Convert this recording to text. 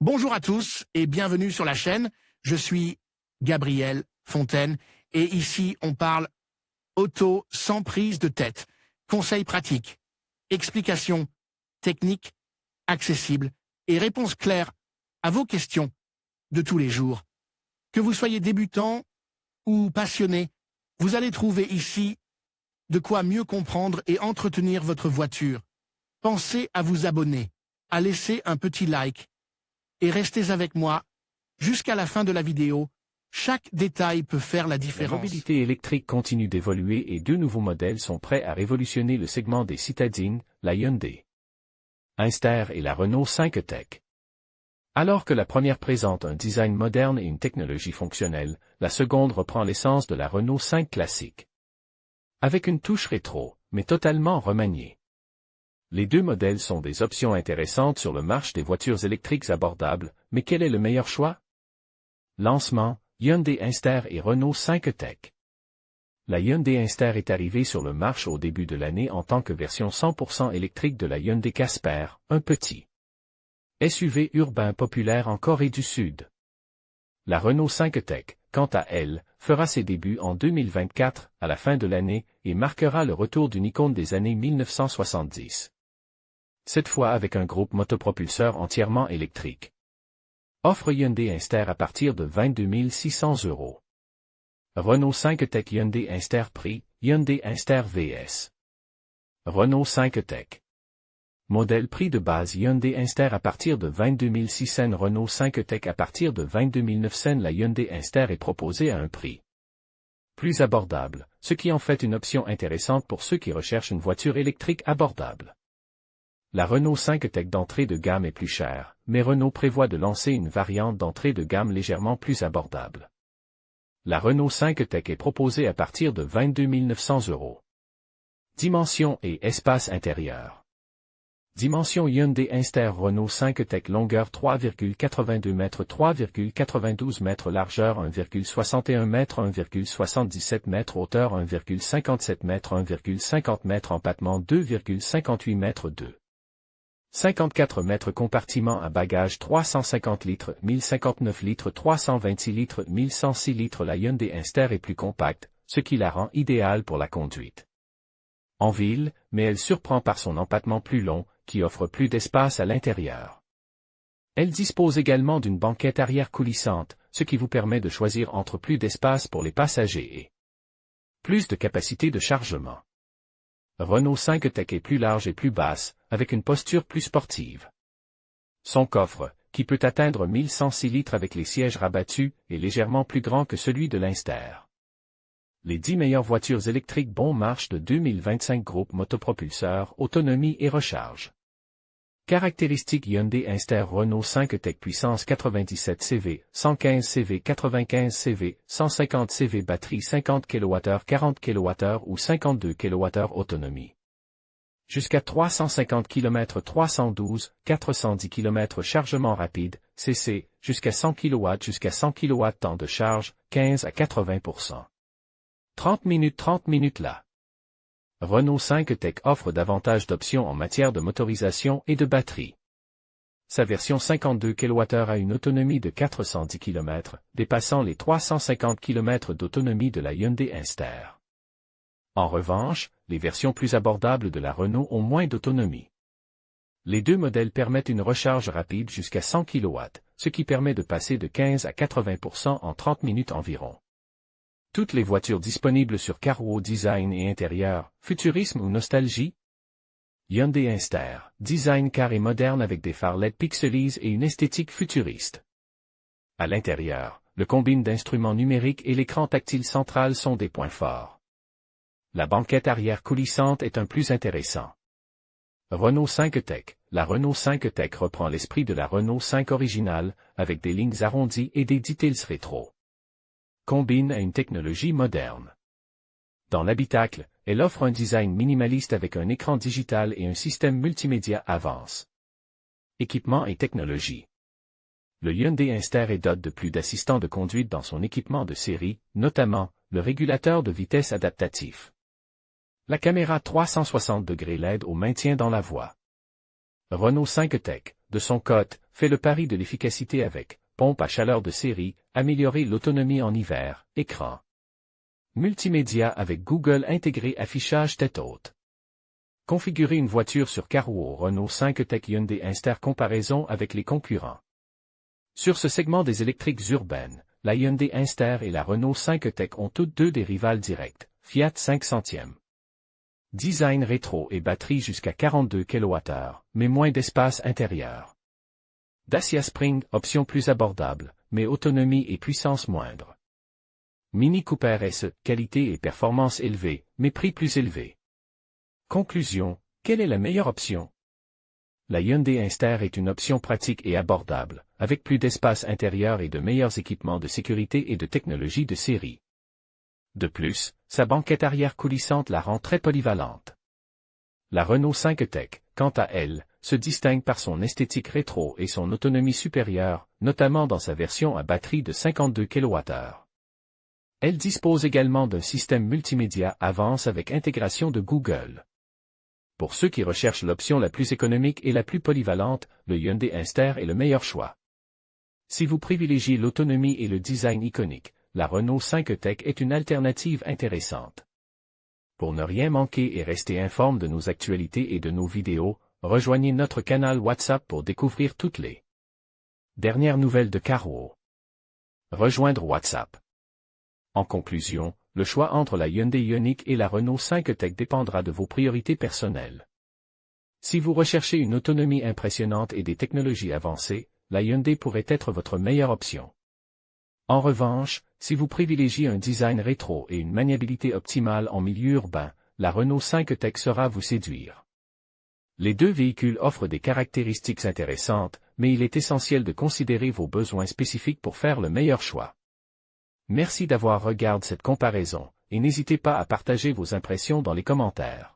Bonjour à tous et bienvenue sur la chaîne. Je suis Gabriel Fontaine et ici on parle auto sans prise de tête. Conseils pratiques, explications techniques, accessibles et réponses claires à vos questions de tous les jours. Que vous soyez débutant ou passionné, vous allez trouver ici de quoi mieux comprendre et entretenir votre voiture. Pensez à vous abonner, à laisser un petit like et restez avec moi jusqu'à la fin de la vidéo. Chaque détail peut faire la différence. La mobilité électrique continue d'évoluer et deux nouveaux modèles sont prêts à révolutionner le segment des citadines, la Hyundai Inster et la Renault 5 Tech. Alors que la première présente un design moderne et une technologie fonctionnelle, la seconde reprend l'essence de la Renault 5 classique. Avec une touche rétro, mais totalement remaniée. Les deux modèles sont des options intéressantes sur le marché des voitures électriques abordables, mais quel est le meilleur choix? Lancement, Hyundai Inster et Renault 5 Tech. La Hyundai Inster est arrivée sur le marché au début de l'année en tant que version 100% électrique de la Hyundai Casper, un petit SUV urbain populaire en Corée du Sud. La Renault 5 Tech, quant à elle, fera ses débuts en 2024, à la fin de l'année, et marquera le retour d'une icône des années 1970. Cette fois avec un groupe motopropulseur entièrement électrique. Offre Hyundai Inster à partir de 22 600 €. Renault 5 Tech Hyundai Inster prix, Hyundai Inster vs. Renault 5 Tech. Modèle prix de base Hyundai Inster à partir de 22 600 €, Renault 5 Tech à partir de 22 900 €. La Hyundai Inster est proposée à un prix plus abordable, ce qui en fait une option intéressante pour ceux qui recherchent une voiture électrique abordable. La Renault 5 Tech d'entrée de gamme est plus chère, mais Renault prévoit de lancer une variante d'entrée de gamme légèrement plus abordable. La Renault 5 Tech est proposée à partir de 22 900 €. Dimension et espace intérieur. Dimension Hyundai Inster Renault 5 Tech longueur 3,82 m, 3,92 m, largeur 1,61 m, 1,77 m, hauteur 1,57 m, 1,50 m, empattement 2,58 m 2. 54 mètres compartiment à bagages 350 litres, 1059 litres, 326 litres, 1106 litres. La Hyundai Inster est plus compacte, ce qui la rend idéale pour la conduite en ville, mais elle surprend par son empattement plus long, qui offre plus d'espace à l'intérieur. Elle dispose également d'une banquette arrière coulissante, ce qui vous permet de choisir entre plus d'espace pour les passagers et plus de capacité de chargement. Renault 5 Tech est plus large et plus basse, avec une posture plus sportive. Son coffre, qui peut atteindre 1106 litres avec les sièges rabattus, est légèrement plus grand que celui de l'Inster. Les 10 meilleures voitures électriques bon marche de 2025 groupe motopropulseur, autonomie et recharge. Caractéristiques Hyundai Inster Renault 5 Tech puissance 97 CV, 115 CV, 95 CV, 150 CV batterie 50 kWh, 40 kWh ou 52 kWh autonomie. Jusqu'à 350 km 312, 410 km chargement rapide, CC, jusqu'à 100 kW jusqu'à 100 kW temps de charge, 15 à 80%. 30 minutes là. Renault 5 Tech offre davantage d'options en matière de motorisation et de batterie. Sa version 52 kWh a une autonomie de 410 km, dépassant les 350 km d'autonomie de la Hyundai Inster. En revanche, les versions plus abordables de la Renault ont moins d'autonomie. Les deux modèles permettent une recharge rapide jusqu'à 100 kW, ce qui permet de passer de 15 à 80% en 30 minutes environ. Toutes les voitures disponibles sur Carwow Design et intérieur, futurisme ou nostalgie? Hyundai Inster, design carré moderne avec des phares LED pixelisés et une esthétique futuriste. À l'intérieur, le combine d'instruments numériques et l'écran tactile central sont des points forts. La banquette arrière coulissante est un plus intéressant. Renault 5 Tech. La Renault 5 Tech reprend l'esprit de la Renault 5 originale, avec des lignes arrondies et des details rétro. Combine à une technologie moderne. Dans l'habitacle, elle offre un design minimaliste avec un écran digital et un système multimédia avance. Équipement et technologie. Le Hyundai Inster est doté de plus d'assistants de conduite dans son équipement de série, notamment le régulateur de vitesse adaptatif. La caméra 360 degrés l'aide au maintien dans la voie. Renault 5 Tech, de son côté, fait le pari de l'efficacité avec pompe à chaleur de série, améliorer l'autonomie en hiver, écran multimédia avec Google intégré affichage tête haute. Configurer une voiture sur Carwo Renault 5 Tech Hyundai Inster comparaison avec les concurrents. Sur ce segment des électriques urbaines, la Hyundai Inster et la Renault 5 Tech ont toutes deux des rivales directs, Fiat 500e. Design rétro et batterie jusqu'à 42 kWh, mais moins d'espace intérieur. Dacia Spring, option plus abordable, mais autonomie et puissance moindre. Mini Cooper S, qualité et performance élevée, mais prix plus élevé. Conclusion, quelle est la meilleure option? La Hyundai Inster est une option pratique et abordable, avec plus d'espace intérieur et de meilleurs équipements de sécurité et de technologie de série. De plus, sa banquette arrière coulissante la rend très polyvalente. La Renault 5 Tech, quant à elle, se distingue par son esthétique rétro et son autonomie supérieure, notamment dans sa version à batterie de 52 kWh. Elle dispose également d'un système multimédia Avance avec intégration de Google. Pour ceux qui recherchent l'option la plus économique et la plus polyvalente, le Hyundai Inster est le meilleur choix. Si vous privilégiez l'autonomie et le design iconique, la Renault 5 Tech est une alternative intéressante. Pour ne rien manquer et rester informé de nos actualités et de nos vidéos, rejoignez notre canal WhatsApp pour découvrir toutes les dernières nouvelles de Carwo. Rejoindre WhatsApp. En conclusion, le choix entre la Hyundai Ioniq et la Renault 5 Tech dépendra de vos priorités personnelles. Si vous recherchez une autonomie impressionnante et des technologies avancées, la Hyundai pourrait être votre meilleure option. En revanche, si vous privilégiez un design rétro et une maniabilité optimale en milieu urbain, la Renault 5 Tech saura vous séduire. Les deux véhicules offrent des caractéristiques intéressantes, mais il est essentiel de considérer vos besoins spécifiques pour faire le meilleur choix. Merci d'avoir regardé cette comparaison, et n'hésitez pas à partager vos impressions dans les commentaires.